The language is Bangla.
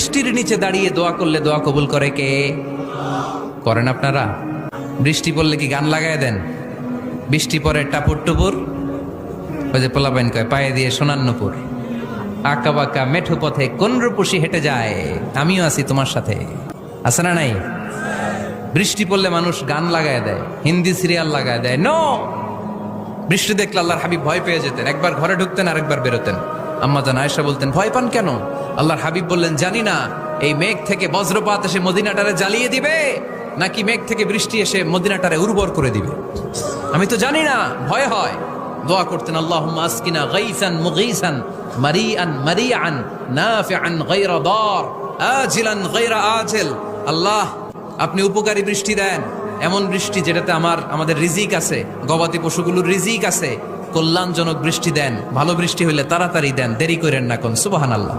বৃষ্টির নিচে দাঁড়িয়ে দোয়া করলে দোয়া কবুল করে কে? করেন আপনারা? বৃষ্টি পড়লে কি গান লাগায় দেন? বৃষ্টি পরে টাপুর টুপুর, ওই যে পোলাপাইন কয় পায়ে দিয়ে সোনার নুপুর, আঁকা বাঁকা মেঠো পথে কোন রূপসী হেঁটে যায়, আমিও আছি তোমার সাথে, আছে না নাই? বৃষ্টি পড়লে মানুষ গান লাগায় দেয়, হিন্দি সিরিয়াল লাগায় দেয়। নো, বৃষ্টি দেখলে আল্লাহর হাবিব ভয় পেয়ে যেতেন, একবার ঘরে ঢুকতেন আর একবার বেরোতেন। আম্মা জান আয়েশা বলতেন, ভয় পান কেন? আল্লাহর হাবিব বললেন, জানি না এই মেঘ থেকে বজ্রপাত এসে মদিনাটারে জ্বালিয়ে দিবে নাকি মেঘ থেকে বৃষ্টি এসে মদিনাটারে উর্বর করে দিবে, আমি তো জানি না, ভয় হয়। দোয়া করতেন, আল্লাহুম্মা আসকিনা গাইসান মুগীসান মারিআন মারিআন নাফিআন গায়রা দার আজিলান গায়রা আজিল। আল্লাহ, আপনি উপকারী বৃষ্টি দেন, এমন বৃষ্টি যেটাতে আমাদের রিজিক আছে, গবাদি পশুগুলোর রিজিক আছে, কল্যাণজনক বৃষ্টি দেন, ভালো বৃষ্টি হইলে তাড়াতাড়ি দেন, দেরি করেন না কোন। সুবহানাল্লাহ।